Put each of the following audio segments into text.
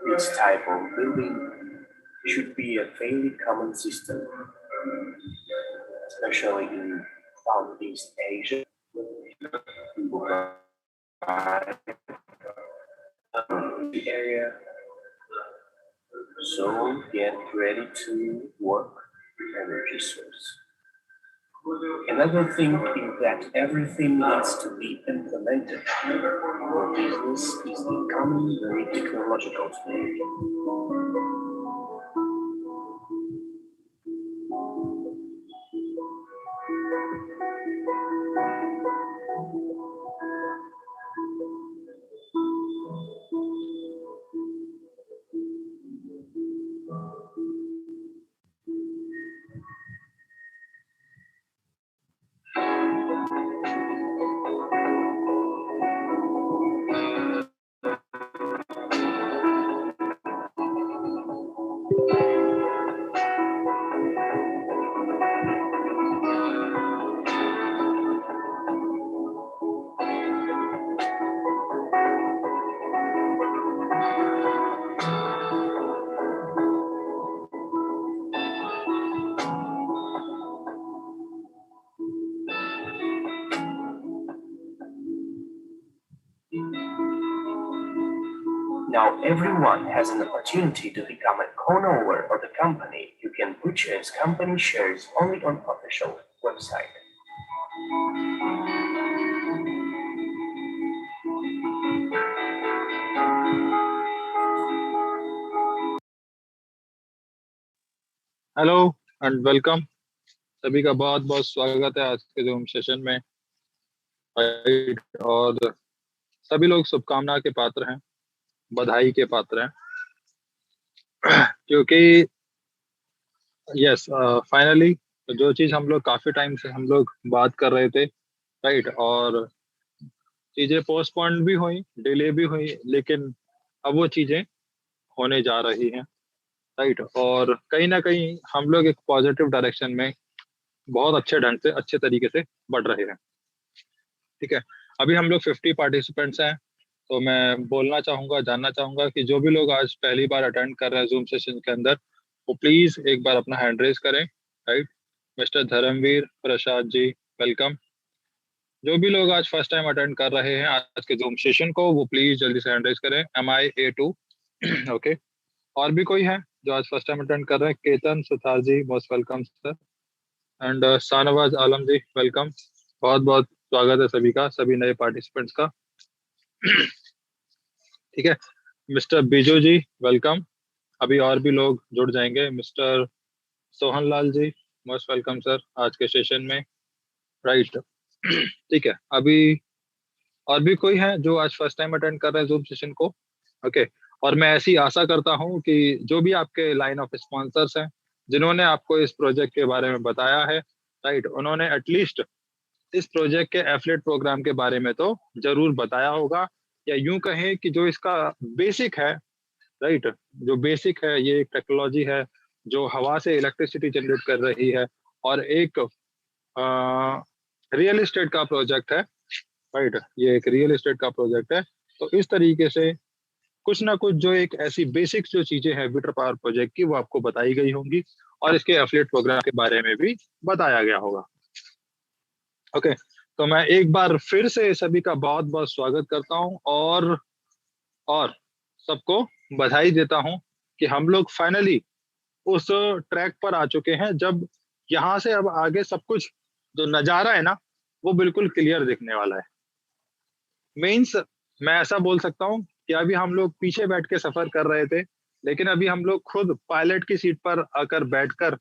This type of building should be a fairly common system, especially in Southeast Asia. The area, so get ready to work with energy source. Another thing is that everything needs to be implemented. Our business is becoming very technological today. Now everyone has an opportunity to become a co-owner of the company. You can purchase company shares only on official website. Hello and welcome. सभी का बहुत बहुत स्वागत है आज के zoom session में। और सभी लोग शुभकामना के पात्र हैं, बधाई के पात्र हैं क्योंकि यस फाइनली जो चीज़ हम लोग काफ़ी टाइम से हम लोग बात कर रहे थे, राइट, और चीज़ें पोस्टपोन भी हुई, डिले भी हुई, लेकिन अब वो चीज़ें होने जा रही हैं, राइट। और कहीं ना कहीं हम लोग एक पॉजिटिव डायरेक्शन में बहुत अच्छे ढंग से, अच्छे तरीके से बढ़ रहे हैं, ठीक है। अभी हम लोग 50 पार्टिसिपेंट्स हैं, तो मैं बोलना चाहूँगा, जानना चाहूँगा कि जो भी लोग आज पहली बार अटेंड कर रहे हैं जूम सेशन के अंदर, वो प्लीज़ एक बार अपना हैंड रेज करें, right. Mister Dharmveer Prasad ji, welcome. जो भी लोग आज फर्स्ट टाइम अटेंड कर रहे हैं आज के जूम सेशन को, वो प्लीज़ जल्दी से हैंड रेज करें। MIA2 okay. और भी कोई है जो आज फर्स्ट टाइम अटेंड कर रहे हैं? Ketan Suthar ji, most welcome sir. And Shahnawaz Alam ji, welcome. बहुत बहुत स्वागत है सभी का, सभी नए पार्टिसिपेंट्स का, ठीक है। मिस्टर बिजू जी, वेलकम। अभी और भी लोग जुड़ जाएंगे। Mister Sohan Lal ji, most welcome sir आज के सेशन में, राइट, ठीक है। अभी और भी कोई है जो आज फर्स्ट टाइम अटेंड कर रहे हैं जूम सेशन को? ओके। और मैं ऐसी आशा करता हूं कि जो भी आपके लाइन ऑफ स्पॉन्सर्स हैं, जिन्होंने आपको इस प्रोजेक्ट के बारे में बताया है, राइट, उन्होंने एटलीस्ट इस प्रोजेक्ट के एफिलिएट प्रोग्राम के बारे में तो जरूर बताया होगा, या यूं कहें कि जो इसका बेसिक है, राइट, जो बेसिक है, ये एक टेक्नोलॉजी है जो हवा से इलेक्ट्रिसिटी जनरेट कर रही है, और एक रियल एस्टेट का प्रोजेक्ट है, राइट, ये एक रियल एस्टेट का प्रोजेक्ट है। तो इस तरीके से कुछ ना कुछ जो एक ऐसी बेसिक जो चीजें हैं विटर पावर प्रोजेक्ट की, वो आपको बताई गई होंगी, और इसके एफिलिएट प्रोग्राम के बारे में भी बताया गया होगा। ओके, तो मैं एक बार फिर से सभी का बहुत बहुत स्वागत करता हूं, और सबको बधाई देता हूं कि हम लोग फाइनली उस ट्रैक पर आ चुके हैं, जब यहाँ से अब आगे सब कुछ जो नजारा है ना, वो बिल्कुल क्लियर दिखने वाला है। मीन्स मैं ऐसा बोल सकता हूँ कि अभी हम लोग पीछे बैठ के सफर कर रहे थे, लेकिन अभी हम लोग खुद पायलट की सीट पर आकर बैठकर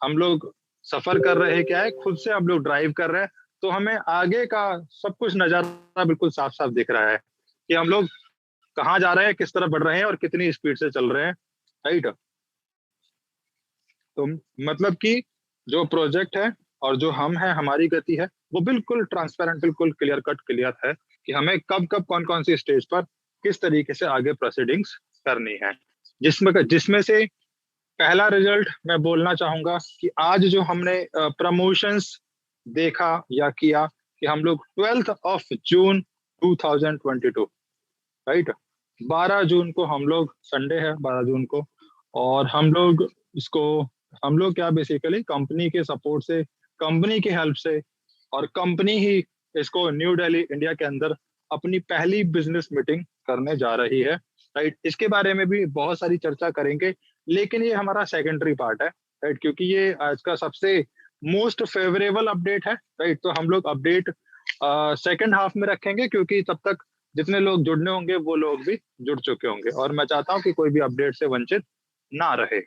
हम लोग सफर कर रहे हैं, क्या है, खुद से हम लोग ड्राइव कर रहे हैं। तो हमें आगे का सब कुछ नजारा बिल्कुल साफ साफ दिख रहा है कि हम लोग कहाँ जा रहे हैं, किस तरफ बढ़ रहे हैं और कितनी स्पीड से चल रहे हैं। राइट। तो मतलब कि जो प्रोजेक्ट है और जो हम हैं, हमारी गति है, वो बिल्कुल ट्रांसपेरेंट, बिल्कुल क्लियर कट क्लियर है कि हमें कब कब कौन कौन सी स्टेज पर किस तरीके से आगे प्रोसीडिंग्स करनी है। जिसमें जिसमें से पहला रिजल्ट मैं बोलना चाहूंगा कि आज जो हमने प्रमोशंस देखा या किया कि हम लोग 12 जून 2022, राइट, 12 जून को हम लोग, संडे है 12 जून को, और हम लोग इसको, हम लोग क्या बेसिकली कंपनी के सपोर्ट से, कंपनी की हेल्प से, और कंपनी ही इसको न्यू दिल्ली इंडिया के अंदर अपनी पहली बिजनेस मीटिंग करने जा रही है। राइट, इसके बारे में भी बहुत सारी चर्चा करेंगे, लेकिन ये हमारा सेकेंडरी पार्ट है। राइट, क्योंकि ये आज का सबसे मोस्ट फेवरेबल अपडेट है। राइट, तो हम लोग अपडेट सेकेंड हाफ में रखेंगे, क्योंकि तब तक जितने लोग जुड़ने होंगे वो लोग भी जुड़ चुके होंगे, और मैं चाहता हूँ कि कोई भी अपडेट से वंचित ना रहे।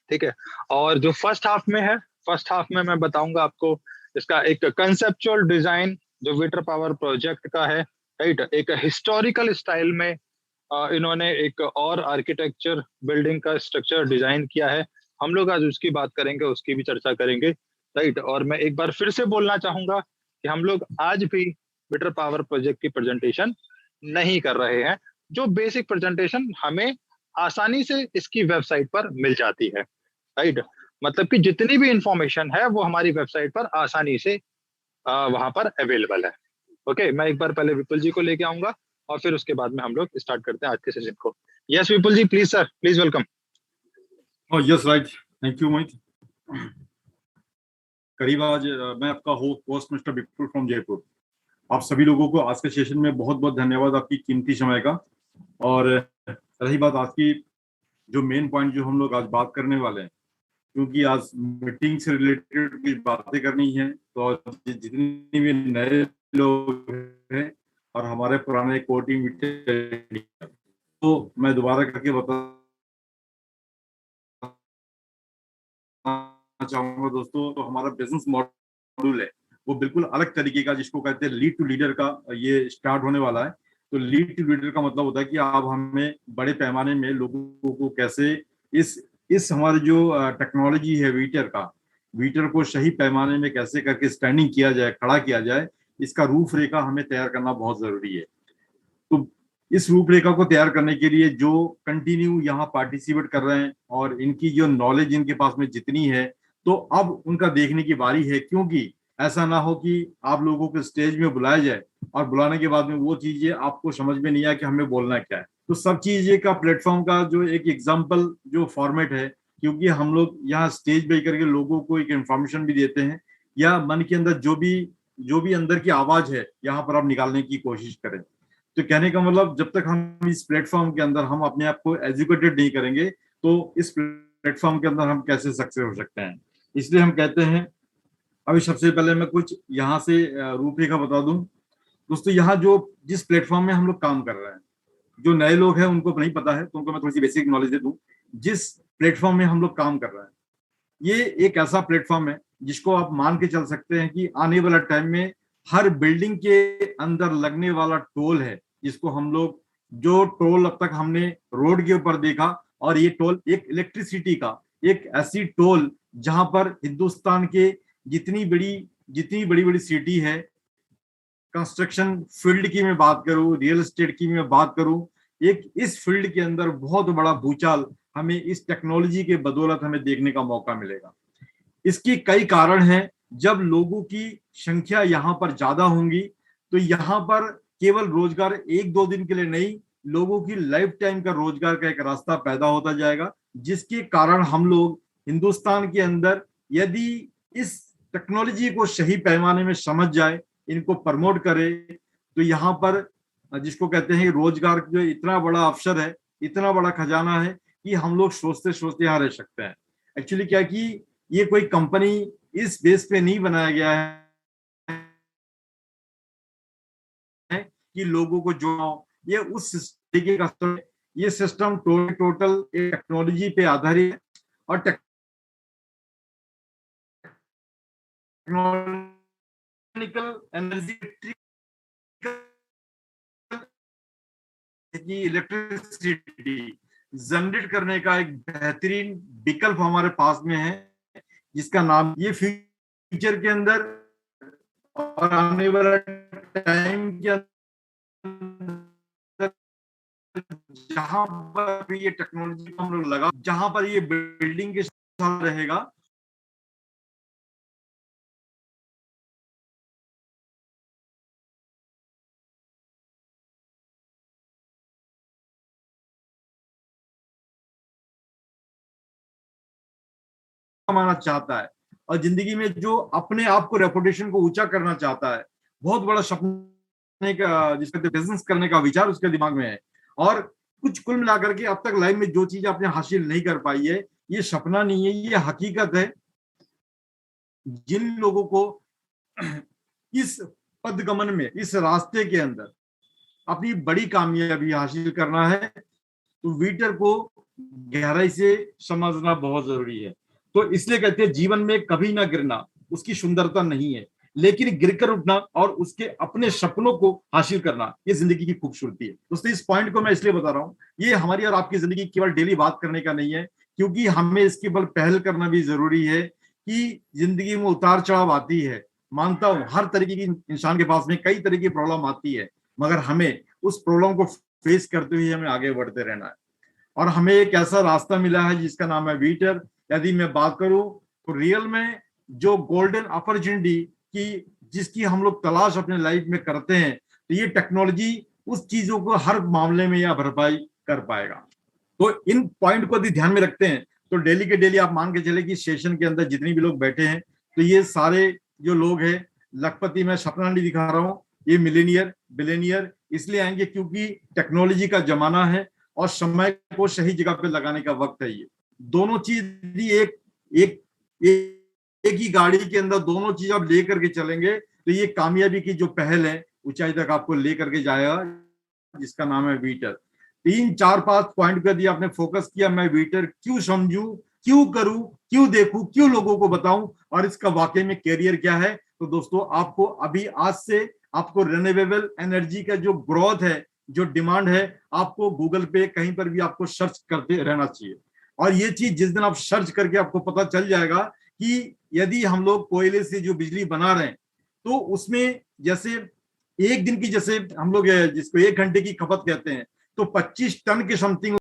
ठीक है। और जो फर्स्ट हाफ में है, फर्स्ट हाफ में मैं बताऊंगा आपको इसका एक कंसेप्चुअल डिजाइन जो विटर पावर प्रोजेक्ट का है। राइट, एक हिस्टोरिकल स्टाइल में इन्होंने एक और आर्किटेक्चर बिल्डिंग का स्ट्रक्चर डिजाइन किया है। हम लोग आज उसकी बात करेंगे, उसकी भी चर्चा करेंगे। राइट, और मैं एक बार फिर से बोलना चाहूंगा कि हम लोग आज भी विटर पावर प्रोजेक्ट की प्रेजेंटेशन नहीं कर रहे हैं। जो बेसिक प्रेजेंटेशन हमें आसानी से इसकी वेबसाइट पर मिल जाती है। राइट, मतलब कि जितनी भी इंफॉर्मेशन है वो हमारी वेबसाइट पर आसानी से वहां पर अवेलेबल है। ओके, मैं एक बार पहले विपुल जी को लेके आऊंगा और फिर उसके बाद में हम लोग स्टार्ट करते हैं आज के सेशन को। Yes Vipul ji, please sir, please welcome. Oh, yes, right. Thank you, Mohit. करीब आज मैं आपका host mister Vipul from Jaipur. आप सभी लोगों को आज के सेशन में बहुत बहुत धन्यवाद आपकी कीमती समय का। और रही बात आज की जो मेन पॉइंट जो हम लोग आज बात करने वाले हैं, क्योंकि आज मीटिंग से रिलेटेड कुछ बातें करनी है, तो जितने भी नए लोग हैं और हमारे पुराने कोर टीम, तो मैं दोबारा करके बता चाहूंगा दोस्तों, तो हमारा बिजनेस मॉड्यूल है वो बिल्कुल अलग तरीके का, जिसको कहते हैं लीड टू लीडर का, ये स्टार्ट होने वाला है। तो लीड टू लीडर का मतलब होता है कि आप हमें बड़े पैमाने में लोगों को कैसे इस हमारी जो टेक्नोलॉजी है वीटर को सही पैमाने में कैसे करके स्टैंडिंग किया जाए, खड़ा किया जाए, इसका रूपरेखा हमें तैयार करना बहुत जरूरी है। तो इस रूपरेखा को तैयार करने के लिए जो कंटिन्यू यहाँ पार्टिसिपेट कर रहे हैं और इनकी जो नॉलेज इनके पास में जितनी है, तो अब उनका देखने की बारी है। क्योंकि ऐसा ना हो कि आप लोगों को स्टेज में बुलाया जाए और बुलाने के बाद में वो चीजें आपको समझ में नहीं आए कि हमें बोलना क्या है। तो सब चीजें का प्लेटफॉर्म का जो एक एग्जाम्पल जो फॉर्मेट है, क्योंकि हम लोग यहाँ स्टेज पे करके लोगों को एक इंफॉर्मेशन भी देते हैं, या मन के अंदर जो भी अंदर की आवाज है यहाँ पर आप निकालने की कोशिश करें। तो कहने का मतलब, जब तक हम इस प्लेटफॉर्म के अंदर हम अपने आप को एजुकेटेड नहीं करेंगे, तो इस प्लेटफॉर्म के अंदर हम कैसे सक्सेस हो सकते हैं। इसलिए हम कहते हैं, अभी सबसे पहले मैं कुछ यहाँ से रूपरेखा बता दूं दोस्तों। यहाँ जो जिस प्लेटफॉर्म में हम लोग काम कर रहे हैं, जो नए लोग हैं उनको नहीं पता है, तो उनको मैं थोड़ी सी बेसिक नॉलेज दे दूं। जिस प्लेटफॉर्म में हम लोग काम कर रहे हैं, ये एक ऐसा प्लेटफॉर्म है जिसको आप मान के चल सकते हैं कि आने वाला टाइम में हर बिल्डिंग के अंदर लगने वाला टोल है, जिसको हम लोग, जो टोल अब तक हमने रोड के ऊपर देखा, और ये टोल एक इलेक्ट्रिसिटी का एक ऐसी टोल जहां पर हिंदुस्तान के जितनी बड़ी बड़ी सिटी है, कंस्ट्रक्शन फील्ड की मैं बात करूं, रियल एस्टेट की मैं बात करूं, एक इस फील्ड के अंदर बहुत बड़ा भूचाल हमें इस टेक्नोलॉजी के बदौलत हमें देखने का मौका मिलेगा। इसकी कई कारण हैं। जब लोगों की संख्या यहाँ पर ज्यादा होंगी, तो यहाँ पर केवल रोजगार एक दो दिन के लिए नहीं, लोगों की लाइफ टाइम का रोजगार का एक रास्ता पैदा होता जाएगा, जिसके कारण हम लोग हिंदुस्तान के अंदर यदि इस टेक्नोलॉजी को सही पैमाने में समझ जाए, इनको प्रमोट करे, तो यहाँ पर जिसको कहते हैं रोजगार जो इतना बड़ा अवसर है, इतना बड़ा खजाना है कि हम लोग सोचते सोचते यहाँ रह सकते हैं। एक्चुअली क्या कि ये कोई कंपनी इस बेस पे नहीं बनाया गया है कि लोगों को जो ये उस तरीके का ये सिस्टम टोटल टेक्नोलॉजी पे आधारित है और टेक्नोलॉजिकल एनर्जी की इलेक्ट्रिसिटी जनरेट करने का एक बेहतरीन विकल्प हमारे पास में है, जिसका नाम ये फ्यूचर के अंदर और आने वाला टाइम के अंदर जहां पर भी ये टेक्नोलॉजी को हम लोग लगा, जहां पर ये बिल्डिंग के साथ रहेगा, कमाना चाहता है और जिंदगी में जो अपने आप को रेपुटेशन को ऊंचा करना चाहता है, बहुत बड़ा सपने का जिसका बिजनेस करने का विचार उसके दिमाग में है, और कुछ कुल मिलाकर के अब तक लाइफ में जो चीज आपने हासिल नहीं कर पाई है, ये सपना नहीं है, ये हकीकत है। जिन लोगों को इस पदगमन में, इस रास्ते के अंदर अपनी बड़ी कामयाबी हासिल करना है, तो वीटर को गहराई से समझना बहुत जरूरी है। तो इसलिए कहते हैं जीवन में कभी ना गिरना उसकी सुंदरता नहीं है, लेकिन गिरकर उठना और उसके अपने सपनों को हासिल करना ये जिंदगी की खूबसूरती है। दोस्तों इस पॉइंट को मैं इसलिए बता रहा हूँ, ये हमारी और आपकी जिंदगी केवल डेली बात करने का नहीं है, क्योंकि हमें इसके बल पहल करना भी जरूरी है कि जिंदगी में उतार चढ़ाव आती है। मानता हूं हर तरीके की इंसान के पास में कई तरह की प्रॉब्लम आती है, मगर हमें उस प्रॉब्लम को फेस करते हुए हमें आगे बढ़ते रहना है। और हमें एक ऐसा रास्ता मिला है जिसका नाम है वीटर। यदि मैं बात करूं तो रियल में जो गोल्डन अपॉर्चुनिटी की जिसकी हम लोग तलाश अपने लाइफ में करते हैं, तो ये टेक्नोलॉजी उस चीजों को हर मामले में यह भरपाई कर पाएगा। तो इन पॉइंट को यदि ध्यान में रखते हैं तो डेली के डेली आप मान के चले कि सेशन के अंदर जितने भी लोग बैठे हैं, तो ये सारे जो लोग हैं, लखपति में सपना नहीं दिखा रहा हूँ, ये मिलेनियर बिलेनियर इसलिए आएंगे क्योंकि टेक्नोलॉजी का जमाना है और समय को सही जगह पे लगाने का वक्त है। ये दोनों चीज एक एक एक ही गाड़ी के अंदर दोनों चीज आप लेकर के चलेंगे तो ये कामयाबी की जो पहल है ऊंचाई तक आपको लेकर के जाएगा, जिसका नाम है वीटर। 3 4 5 पॉइंट पर यदि आपने फोकस किया, मैं वीटर क्यों समझूं, क्यों करूं, क्यों देखूं, क्यों लोगों को बताऊं और इसका वाकई में कैरियर क्या है, तो दोस्तों आपको अभी आज से आपको रिन्यूएबल एनर्जी का जो ग्रोथ है, जो डिमांड है, आपको गूगल पे कहीं पर भी आपको सर्च करते रहना चाहिए। और ये चीज जिस दिन आप सर्च करके आपको पता चल जाएगा कि यदि हम लोग कोयले से जो बिजली बना रहे हैं तो उसमें जैसे एक दिन की, जैसे हम लोग जिसको 1 घंटे की खपत कहते हैं, तो 25 टन के समथिंग